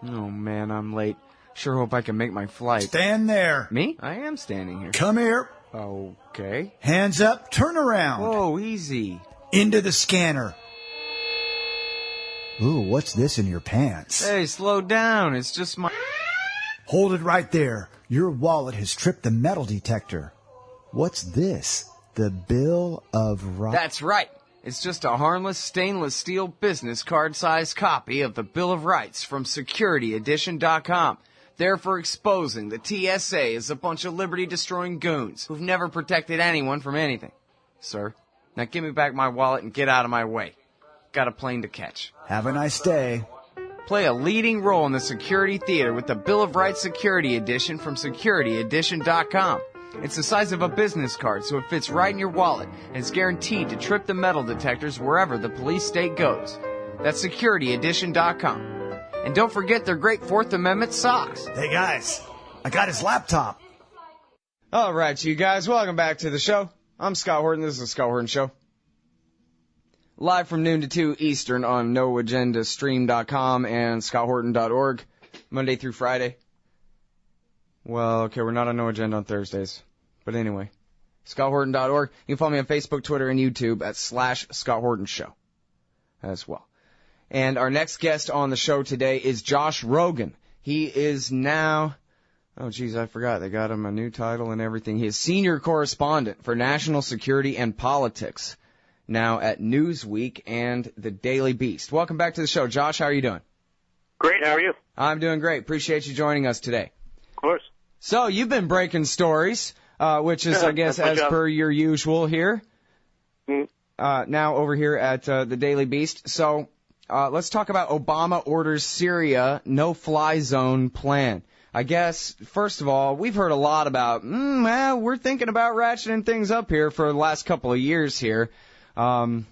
Oh, man, I'm late. Sure hope I can make my flight. Stand there. Me? I am standing here. Come here. Okay. Hands up, turn around. Whoa, easy. Into the scanner. Ooh, what's this in your pants? Hey, slow down. It's just my... Hold it right there. Your wallet has tripped the metal detector. What's this? The Bill of Rights? That's right. It's just a harmless stainless steel business card-sized copy of the Bill of Rights from SecurityEdition.com. There for exposing the TSA as a bunch of liberty-destroying goons who've never protected anyone from anything. Sir, now give me back my wallet and get out of my way. Got a plane to catch. Have a nice day. Play a leading role in the security theater with the Bill of Rights Security Edition from SecurityEdition.com. It's the size of a business card, so it fits right in your wallet, and it's guaranteed to trip the metal detectors wherever the police state goes. That's SecurityEdition.com. And don't forget their great Fourth Amendment socks. Hey, guys, I got his laptop. All right, you guys, welcome back to the show. I'm Scott Horton. This is the Scott Horton Show. Live from noon to 2 Eastern on NoAgendaStream.com and ScottHorton.org, Monday through Friday. Well, okay, we're not on No Agenda on Thursdays. But anyway, ScottHorton.org. You can follow me on Facebook, Twitter, and YouTube at /ScottHortonShow as well. And our next guest on the show today is Josh Rogin. He is now, oh geez, I forgot. They got him a new title and everything. He is senior correspondent for national security and politics now at Newsweek and the Daily Beast. Welcome back to the show. Josh, how are you doing? Great, how are you? I'm doing great. Appreciate you joining us today. Of course. So, you've been breaking stories, which is, I guess, as per your usual here. Now over here at the Daily Beast. So, let's talk about Obama orders Syria no-fly zone plan. I guess, first of all, we've heard a lot about, we're thinking about ratcheting things up here for the last couple of years here. And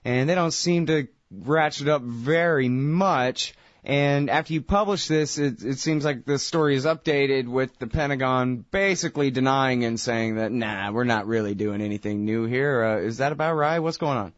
they don't seem to ratchet up very much. And after you publish this, it seems like the story is updated with the Pentagon basically denying and saying that, nah, we're not really doing anything new here. Is that about right? What's going on?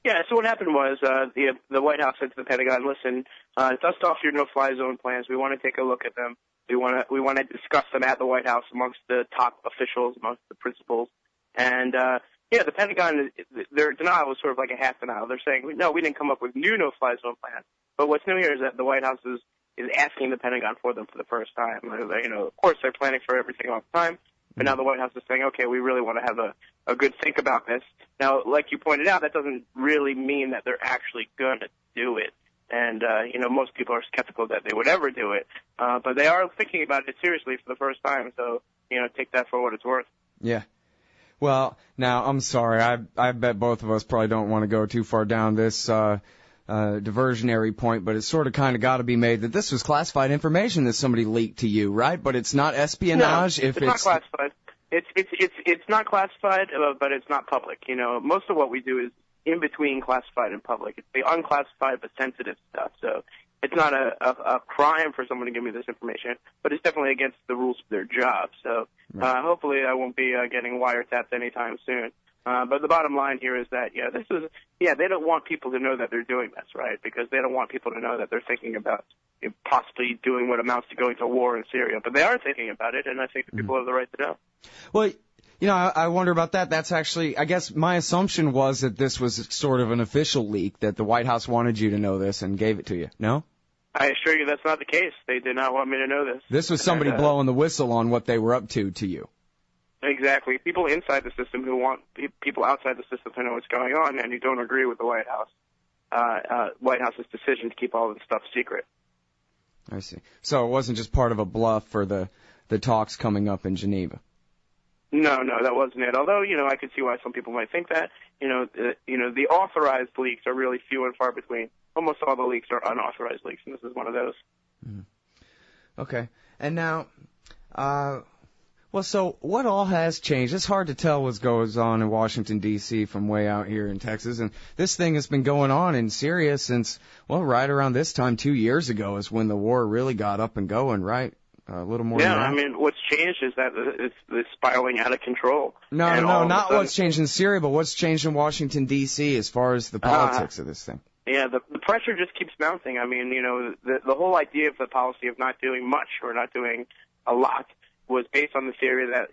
Yeah, so what happened was the White House said to the Pentagon, listen, dust off your no-fly zone plans. We want to take a look at them. We want to discuss them at the White House amongst the top officials, amongst the principals. And, the Pentagon, their denial was sort of like a half denial. They're saying, no, we didn't come up with new no-fly zone plans. But what's new here is that the White House is asking the Pentagon for them for the first time. Of course, they're planning for everything all the time. But now the White House is saying, okay, we really want to have a good think about this. Now, like you pointed out, that doesn't really mean that they're actually going to do it. And, most people are skeptical that they would ever do it. But they are thinking about it seriously for the first time. So, take that for what it's worth. Yeah. Well, now, I'm sorry. I bet both of us probably don't want to go too far down this diversionary point, but it's sort of kind of got to be made that this was classified information that somebody leaked to you, right? But it's not espionage. No, it's not classified. It's not classified, but it's not public. Most of what we do is in between classified and public. It's the unclassified but sensitive stuff. So it's not a crime for someone to give me this information, but it's definitely against the rules of their job. So hopefully I won't be getting wiretapped anytime soon. But the bottom line here is that, they don't want people to know that they're doing this, right? Because they don't want people to know that they're thinking about possibly doing what amounts to going to war in Syria. But they are thinking about it, and I think the people have the right to know. Well, I wonder about that. That's actually, I guess my assumption was that this was sort of an official leak, that the White House wanted you to know this and gave it to you. No? I assure you that's not the case. They did not want me to know this. This was somebody blowing the whistle on what they were up to you. Exactly. People inside the system who want people outside the system to know what's going on and who don't agree with the White House's decision to keep all of this stuff secret. I see. So it wasn't just part of a bluff for the talks coming up in Geneva. No, that wasn't it. Although, I could see why some people might think that. The authorized leaks are really few and far between. Almost all the leaks are unauthorized leaks, and this is one of those. Okay. And now, so what all has changed? It's hard to tell what goes on in Washington, D.C. from way out here in Texas. And this thing has been going on in Syria since, right around this time 2 years ago is when the war really got up and going, right? A little more than that. What's changed is that it's spiraling out of control. No, not what's changed in Syria, but what's changed in Washington, D.C. as far as the politics of this thing. Yeah, the pressure just keeps mounting. I mean, the whole idea of the policy of not doing much or not doing a lot was based on the theory that,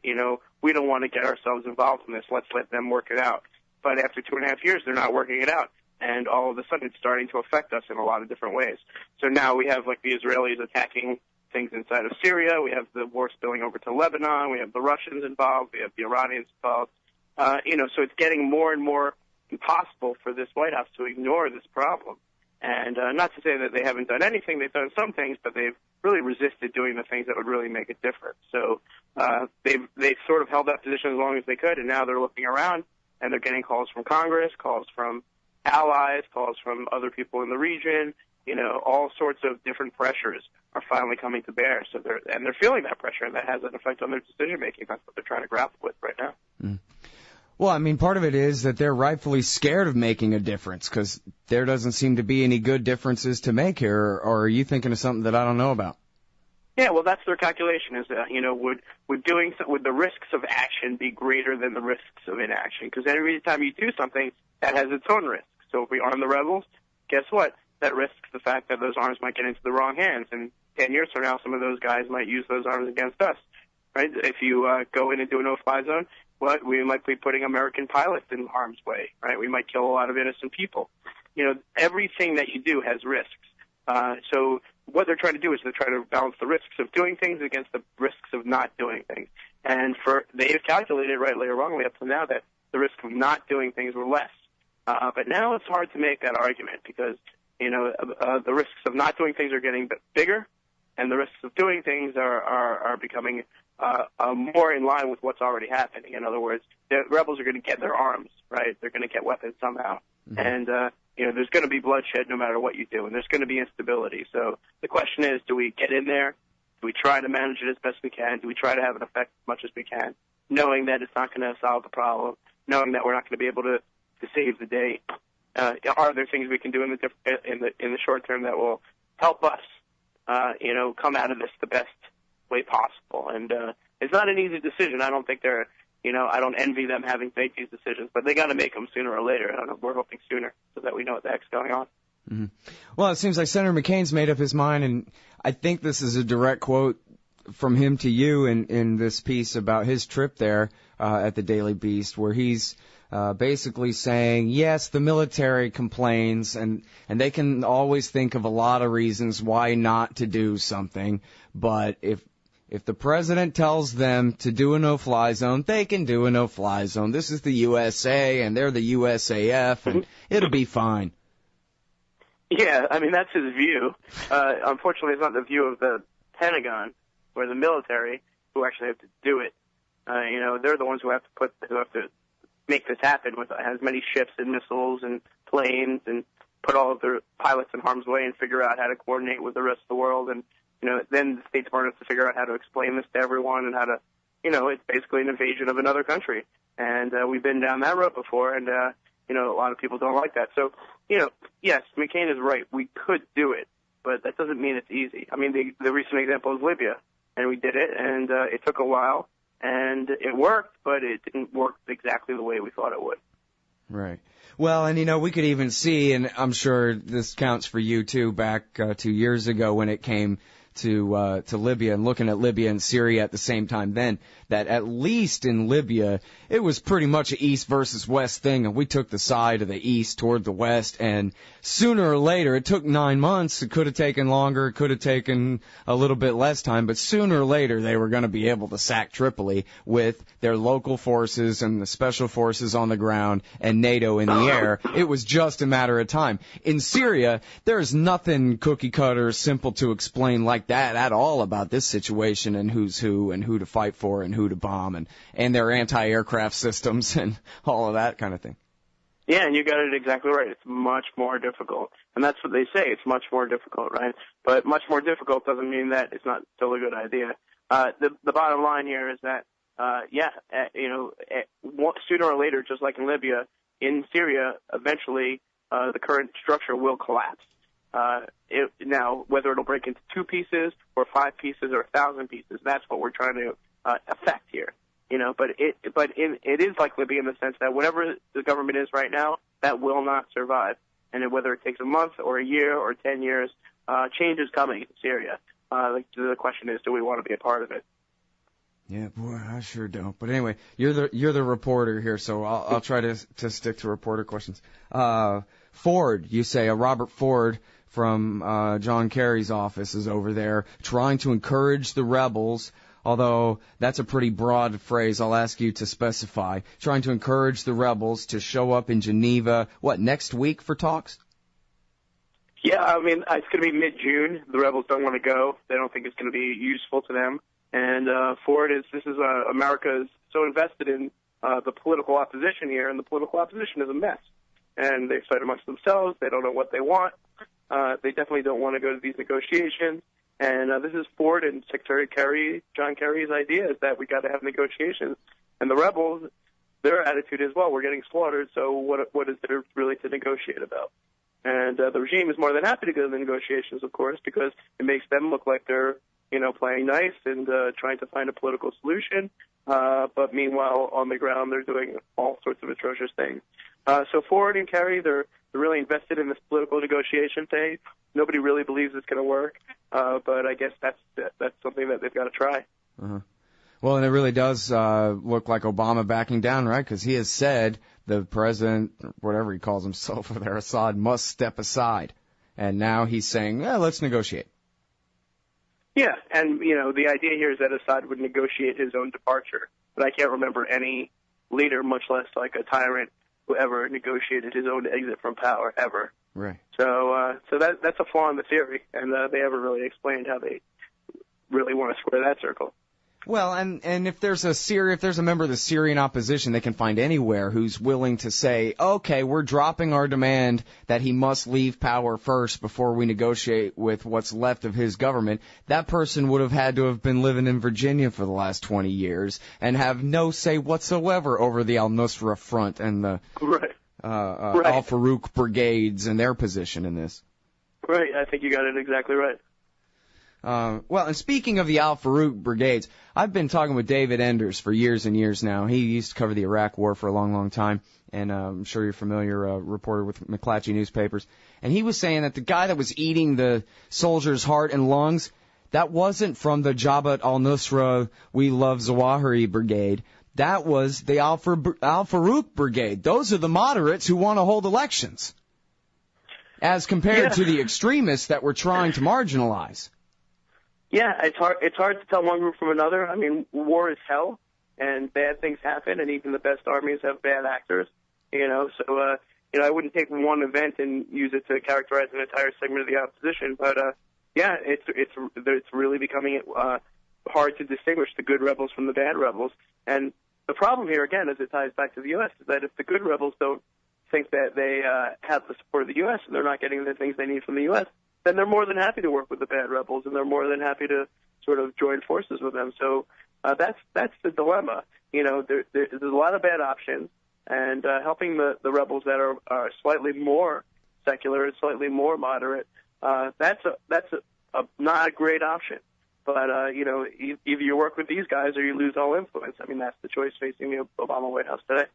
we don't want to get ourselves involved in this. Let's let them work it out. But after 2.5 years, they're not working it out. And all of a sudden, it's starting to affect us in a lot of different ways. So now we have, like, the Israelis attacking things inside of Syria. We have the war spilling over to Lebanon. We have the Russians involved. We have the Iranians involved. So it's getting more and more impossible for this White House to ignore this problem. And not to say that they haven't done anything. They've done some things, but they've really resisted doing the things that would really make a difference. So they've sort of held that position as long as they could, and now they're looking around, and they're getting calls from Congress, calls from allies, calls from other people in the region. All sorts of different pressures are finally coming to bear. So they're feeling that pressure, and that has an effect on their decision making. That's what they're trying to grapple with right now. Mm. Well, I mean, part of it is that they're rightfully scared of making a difference because there doesn't seem to be any good differences to make here. Or are you thinking of something that I don't know about? Yeah, well, that's their calculation. Is that would the risks of action be greater than the risks of inaction? Because every time you do something, that has its own risks. So if we arm the rebels, guess what? That risks the fact that those arms might get into the wrong hands, and 10 years from now, some of those guys might use those arms against us. Right? If you go in and do a no-fly zone, we might be putting American pilots in harm's way. Right? We might kill a lot of innocent people. Everything that you do has risks. So what they're trying to do is they're trying to balance the risks of doing things against the risks of not doing things. And they've calculated, rightly or wrongly, up to now that the risk of not doing things were less. But now it's hard to make that argument because, the risks of not doing things are getting bigger, and the risks of doing things are becoming more in line with what's already happening. In other words, the rebels are going to get their arms, right? They're going to get weapons somehow. Mm-hmm. And, there's going to be bloodshed no matter what you do, and there's going to be instability. So the question is, do we get in there? Do we try to manage it as best we can? Do we try to have an effect as much as we can, knowing that it's not going to solve the problem, knowing that we're not going to be able to save the day? Are there things we can do in the short term that will help us, come out of this the best way possible? And it's not an easy decision. I don't think I don't envy them having to make these decisions, but they got to make them sooner or later. I don't know. We're hoping sooner so that we know what the heck's going on. Mm-hmm. Well, it seems like Senator McCain's made up his mind, and I think this is a direct quote from him to you in this piece about his trip there at the Daily Beast, where he's basically saying, yes, the military complains, and they can always think of a lot of reasons why not to do something, but if the president tells them to do a no-fly zone, they can do a no-fly zone. This is the USA, and they're the USAF, and it'll be fine. Yeah, I mean, that's his view. Unfortunately, it's not the view of the Pentagon or the military who actually have to do it. They're the ones who have to make this happen with as many ships and missiles and planes and put all of their pilots in harm's way and figure out how to coordinate with the rest of the world. And, then the State Department has to figure out how to explain this to everyone and how to, it's basically an invasion of another country. And we've been down that road before, and, a lot of people don't like that. So, yes, McCain is right. We could do it, but that doesn't mean it's easy. I mean, the recent example is Libya, and we did it, and it took a while, and it worked, but it didn't work exactly the way we thought it would. Right. Well, and we could even see, and I'm sure this counts for you too, back 2 years ago when it came to Libya and looking at Libya and Syria at the same time then, that at least in Libya, it was pretty much an East versus West thing, and we took the side of the East toward the West, and sooner or later, it took 9 months, it could have taken longer, it could have taken a little bit less time, but sooner or later, they were going to be able to sack Tripoli with their local forces and the special forces on the ground and NATO in the air. It was just a matter of time. In Syria, there's nothing cookie-cutter, simple to explain like that at all about this situation and who's who and who to fight for and who to bomb and their anti-aircraft systems and all of that kind of thing. Yeah, and you got it exactly right. It's much more difficult. And that's what they say. It's much more difficult, right? But much more difficult doesn't mean that it's not still a good idea. The bottom line here is that, sooner or later, just like in Libya, in Syria, eventually the current structure will collapse. Now, whether it'll break into 2 pieces or 5 pieces or 1,000 pieces, that's what we're trying to affect here. But it is like Libya in the sense that whatever the government is right now, that will not survive. And whether it takes a month or a year or 10 years, change is coming in Syria. The question is, do we want to be a part of it? Yeah, boy, I sure don't. But anyway, you're the reporter here, so I'll try to stick to reporter questions. Ford, you say, Robert Ford from John Kerry's office is over there trying to encourage the rebels, although that's a pretty broad phrase. I'll ask you to specify. Trying to encourage the rebels to show up in Geneva, next week for talks? Yeah, I mean, it's going to be mid-June. The rebels don't want to go. They don't think it's going to be useful to them. And Ford America is so invested in the political opposition here, and the political opposition is a mess. And they fight amongst themselves. They don't know what they want. They definitely don't want to go to these negotiations. And this is Ford and Secretary Kerry, John Kerry's idea, is that we got to have negotiations. And the rebels, their attitude is, well, we're getting slaughtered, so what is there really to negotiate about? And the regime is more than happy to go to the negotiations, of course, because it makes them look like they're playing nice and trying to find a political solution. But meanwhile, on the ground, they're doing all sorts of atrocious things. So Ford and Kerry, they're really invested in this political negotiation thing. Nobody really believes it's going to work, but I guess that's something that they've got to try. Uh-huh. Well, and it really does look like Obama backing down, right? Because he has said the president, whatever he calls himself over there, Assad, must step aside. And now he's saying, let's negotiate. Yeah, and, the idea here is that Assad would negotiate his own departure. But I can't remember any leader, much less like a tyrant, who ever negotiated his own exit from power, ever. Right. So that's a flaw in the theory, and they haven't really explained how they really want to square that circle. Well, and if there's a member of the Syrian opposition they can find anywhere who's willing to say, okay, we're dropping our demand that he must leave power first before we negotiate with what's left of his government, that person would have had to have been living in Virginia for the last 20 years and have no say whatsoever over the Al-Nusra Front and the Al-Farouk brigades and their position in this. Right, I think you got it exactly right. Well, and speaking of the Al-Farouk brigades, I've been talking with David Enders for years and years now. He used to cover the Iraq War for a long, long time, and I'm sure you're familiar, reporter with McClatchy newspapers. And he was saying that the guy that was eating the soldiers' heart and lungs, that wasn't from the Jabhat al-Nusra We Love Zawahiri brigade. That was the Al-Farouk brigade. Those are the moderates who want to hold elections, as compared to the extremists that we're trying to marginalize. Yeah, it's hard to tell one group from another. I mean, war is hell, and bad things happen, and even the best armies have bad actors. So I wouldn't take one event and use it to characterize an entire segment of the opposition. But it's really becoming hard to distinguish the good rebels from the bad rebels. And the problem here, again, as it ties back to the U.S., is that if the good rebels don't think that they have the support of the U.S. and they're not getting the things they need from the U.S., then they're more than happy to work with the bad rebels, and they're more than happy to sort of join forces with them. So that's the dilemma. There's a lot of bad options, and helping the rebels that are slightly more secular and slightly more moderate, that's not a great option. But either you work with these guys or you lose all influence. I mean, that's the choice facing the Obama White House today.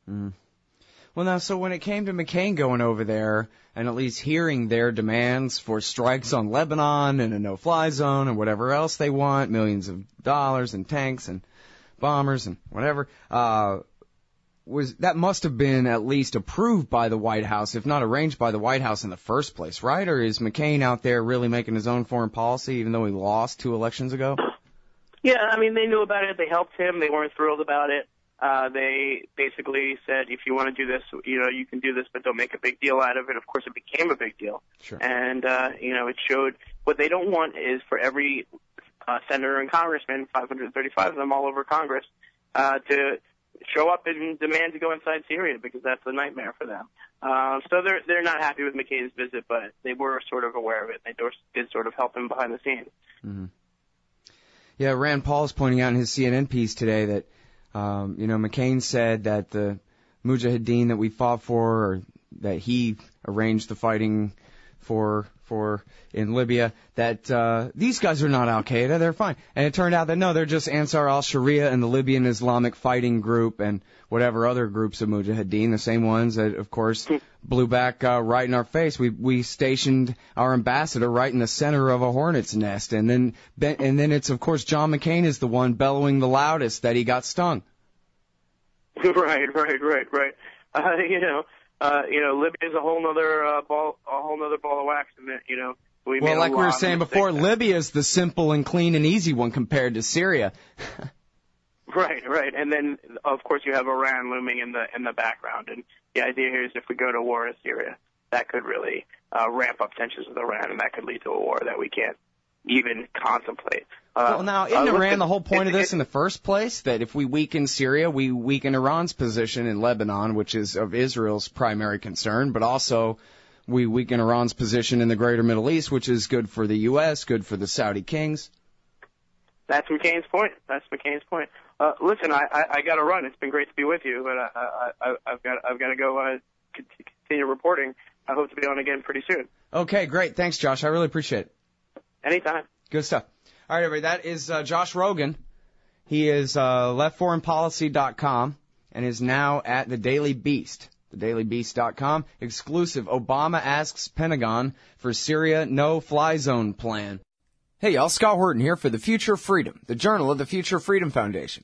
Mm. Well, now, so when it came to McCain going over there and at least hearing their demands for strikes on Lebanon and a no-fly zone and whatever else they want, millions of dollars and tanks and bombers and whatever, that must have been at least approved by the White House, if not arranged by the White House in the first place, right? Or is McCain out there really making his own foreign policy, even though he lost 2 elections ago? Yeah, I mean, they knew about it. They helped him. They weren't thrilled about it. They basically said, if you want to do this, you can do this, but don't make a big deal out of it. Of course, it became a big deal. Sure. And, it showed what they don't want is for every senator and congressman, 535 of them all over Congress, to show up and demand to go inside Syria, because that's a nightmare for them. So they're not happy with McCain's visit, but they were sort of aware of it. They did sort of help him behind the scenes. Mm-hmm. Yeah, Rand Paul's pointing out in his CNN piece today that McCain said that the Mujahideen that we fought for, or that he arranged the fighting for in Libya, that these guys are not Al-Qaeda, they're fine. And it turned out that no, they're just Ansar al-Sharia and the Libyan Islamic Fighting Group and whatever other groups of Mujahideen, the same ones that, of course, blew back right in our face. We stationed our ambassador right in the center of a hornet's nest, and then it's, of course, John McCain is the one bellowing the loudest that he got stung. Right. Libya is a whole nother ball of wax, and well, like we were saying before, Libya is the simple and clean and easy one compared to Syria. Right, and then of course you have Iran looming in the background, and the idea here is if we go to war in Syria, that could really ramp up tensions with Iran, and that could lead to a war that we can't even contemplate. Well, now, isn't Iran the whole point of this in the first place? That if we weaken Syria, we weaken Iran's position in Lebanon, which is of Israel's primary concern, but also we weaken Iran's position in the greater Middle East, which is good for the U.S., good for the Saudi kings. That's McCain's point. Listen, I got to run. It's been great to be with you, but I've got to go continue reporting. I hope to be on again pretty soon. Okay, great. Thanks, Josh. I really appreciate it. Anytime. Good stuff. All right, everybody. That is Josh Rogin. He is leftforeignpolicy.com and is now at the Daily Beast. TheDailyBeast.com. Exclusive. Obama asks Pentagon for Syria no-fly zone plan. Hey, y'all. Scott Horton here for The Future of Freedom, the journal of the Future Freedom Foundation.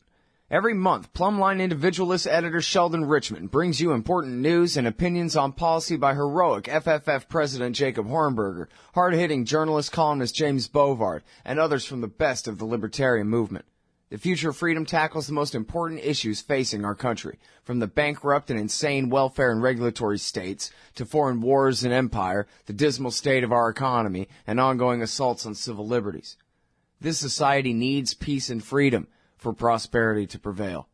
Every month, Plumline individualist editor Sheldon Richmond brings you important news and opinions on policy by heroic FFF President Jacob Hornberger, hard-hitting journalist columnist James Bovard, and others from the best of the libertarian movement. The Future of Freedom tackles the most important issues facing our country, from the bankrupt and insane welfare and regulatory states to foreign wars and empire, the dismal state of our economy, and ongoing assaults on civil liberties. This society needs peace and freedom for prosperity to prevail.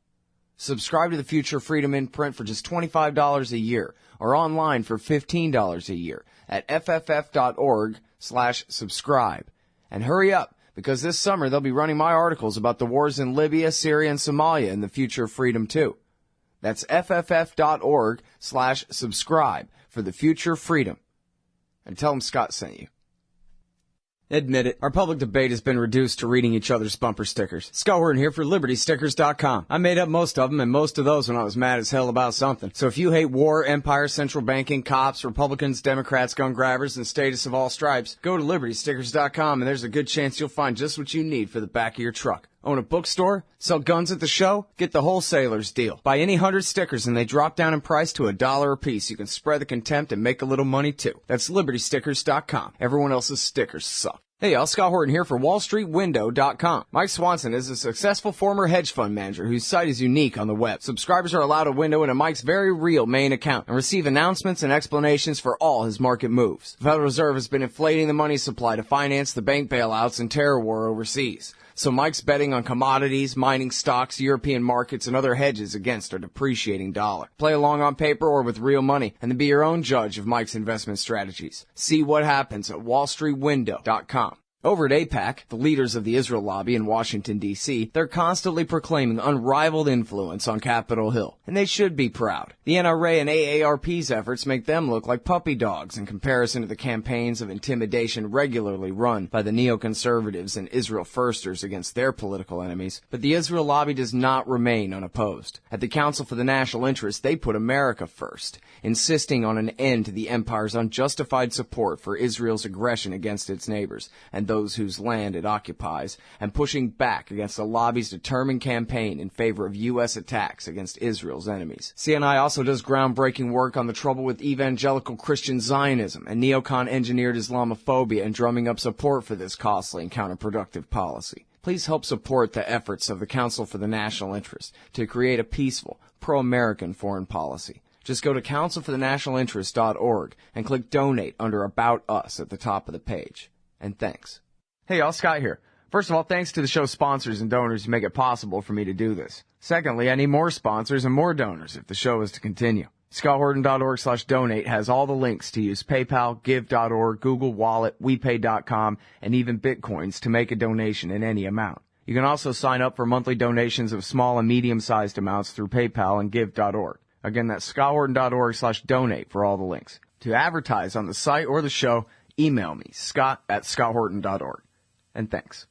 Subscribe to the Future of Freedom in print for just $25 a year or online for $15 a year at fff.org/subscribe. And hurry up, because this summer they'll be running my articles about the wars in Libya, Syria, and Somalia in the Future of Freedom too. That's fff.org/subscribe for the Future of Freedom. And tell them Scott sent you. Admit it, our public debate has been reduced to reading each other's bumper stickers. Scott Horton here for LibertyStickers.com. I made up most of them, and most of those when I was mad as hell about something. So if you hate war, empire, central banking, cops, Republicans, Democrats, gun grabbers, and statists of all stripes, go to LibertyStickers.com, and there's a good chance you'll find just what you need for the back of your truck. Own a bookstore? Sell guns at the show? Get the wholesaler's deal. Buy any 100 stickers and they drop down in price to $1 a piece. You can spread the contempt and make a little money too. That's LibertyStickers.com. Everyone else's stickers suck. Hey y'all, Scott Horton here for WallStreetWindow.com. Mike Swanson is a successful former hedge fund manager whose site is unique on the web. Subscribers are allowed a window into Mike's very real main account and receive announcements and explanations for all his market moves. The Federal Reserve has been inflating the money supply to finance the bank bailouts and terror war overseas. So Mike's betting on commodities, mining stocks, European markets, and other hedges against a depreciating dollar. Play along on paper or with real money, and then be your own judge of Mike's investment strategies. See what happens at WallStreetWindow.com. Over at AIPAC, the leaders of the Israel lobby in Washington, D.C., they're constantly proclaiming unrivaled influence on Capitol Hill, and they should be proud. The NRA and AARP's efforts make them look like puppy dogs in comparison to the campaigns of intimidation regularly run by the neoconservatives and Israel firsters against their political enemies. But the Israel lobby does not remain unopposed. At the Council for the National Interest, they put America first, insisting on an end to the empire's unjustified support for Israel's aggression against its neighbors, and those whose land it occupies, and pushing back against the lobby's determined campaign in favor of U.S. attacks against Israel's enemies. CNI also does groundbreaking work on the trouble with evangelical Christian Zionism and neocon-engineered Islamophobia and drumming up support for this costly and counterproductive policy. Please help support the efforts of the Council for the National Interest to create a peaceful, pro-American foreign policy. Just go to councilforthenationalinterest.org and click Donate under About Us at the top of the page. And thanks. Hey y'all, Scott here. First of all, thanks to the show's sponsors and donors who make it possible for me to do this. Secondly, I need more sponsors and more donors if the show is to continue. ScottHorton.org/donate has all the links to use PayPal, Give.org, Google Wallet, WePay.com, and even Bitcoins to make a donation in any amount. You can also sign up for monthly donations of small and medium-sized amounts through PayPal and Give.org. Again, that's ScottHorton.org/donate for all the links. To advertise on the site or the show, email me, scott@scotthorton.org. And thanks.